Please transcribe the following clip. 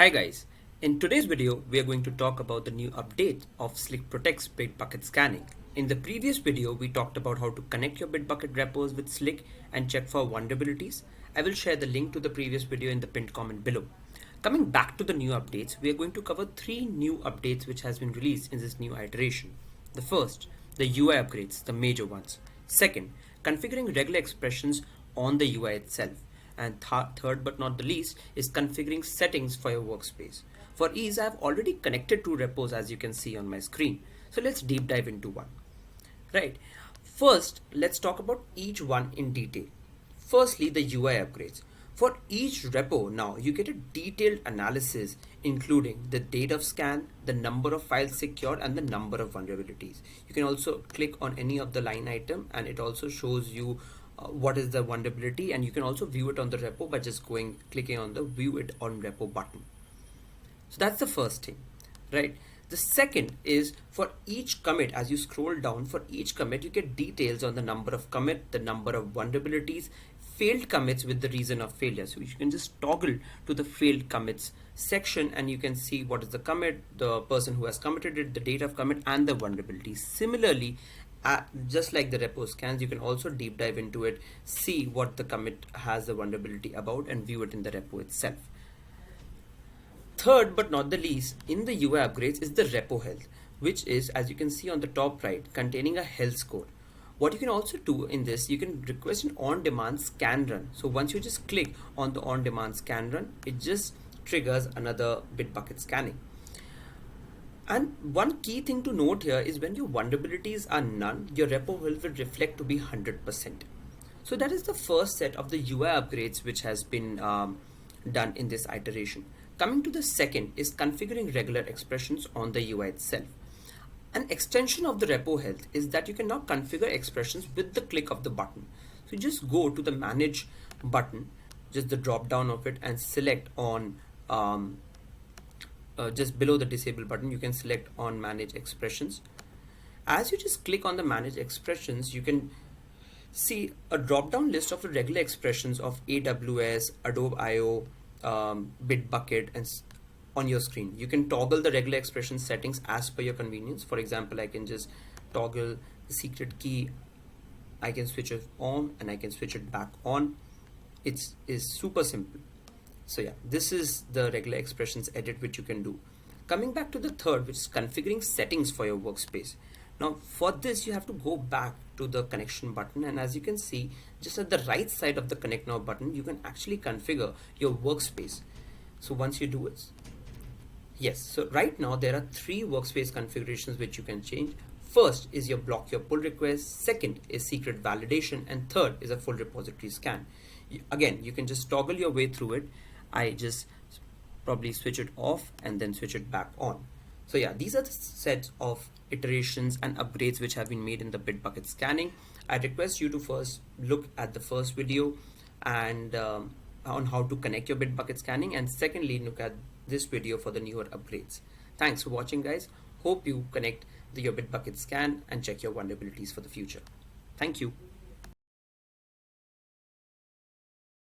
Hi guys, in today's video we are going to talk about the new update of Slick Protect's BitBucket scanning. In the previous video we talked about how to connect your BitBucket repos with Slick and check for vulnerabilities. I will share the link to the previous video in the pinned comment below. Coming back to the new updates, we are going to cover 3 new updates which has been released in this new iteration. The first, the UI upgrades, the major ones. Second, configuring regular expressions on the UI itself. And third but not the least is configuring settings for your workspace. For ease, I have already connected 2 repos as you can see on my screen. So let's deep dive into one. Right. First, let's talk about each one in detail. Firstly, the UI upgrades. For each repo now, you get a detailed analysis including the date of scan, the number of files secured and the number of vulnerabilities. You can also click on any of the line item and it also shows you what is the vulnerability, and you can also view it on the repo by just clicking on the view it on repo button. So that's the first thing, right? The second is for each commit, as you scroll down, for each commit you get details on the number of commit, the number of vulnerabilities, failed commits with the reason of failure. So you can just toggle to the failed commits section and you can see what is the commit, the person who has committed it, the date of commit and the vulnerabilities. Similarly, just like the repo scans, you can also deep dive into it, see what the commit has the vulnerability about and view it in the repo itself. Third but not the least in the UI upgrades is the Repo Health, which is, as you can see on the top right, containing a health score. What you can also do in this, you can request an on-demand scan run. So once you just click on the on-demand scan run, it just triggers another BitBucket scanning. And one key thing to note here is when your vulnerabilities are none, your repo health will reflect to be 100%. So that is the first set of the UI upgrades which has been done in this iteration. Coming to the second is configuring regular expressions on the UI itself. An extension of the repo health is that you can now configure expressions with the click of the button. So you just go to the manage button, just the drop down of it, and select on just below the disable button you can select on manage expressions. As you just click on the manage expressions, you can see a drop down list of the regular expressions of AWS, Adobe IO, BitBucket and on your screen. You can toggle the regular expression settings as per your convenience. For example, I can just toggle the secret key, I can switch it on and I can switch it back on. It is super simple. So yeah, this is the regular expressions edit which you can do. Coming back to the third, which is configuring settings for your workspace. Now for this you have to go back to the connection button, and as you can see just at the right side of the connect now button you can actually configure your workspace. So once you do it, yes, so right now there are 3 workspace configurations which you can change. First is your block your pull request, second is secret validation, and third is a full repository scan. Again, you can just toggle your way through it. I just probably switch it off and then switch it back on. So yeah, these are the sets of iterations and upgrades which have been made in the BitBucket scanning. I request you to first look at the first video and on how to connect your BitBucket scanning, and secondly look at this video for the newer upgrades. Thanks for watching guys. Hope you connect your BitBucket scan and check your vulnerabilities for the future. Thank you.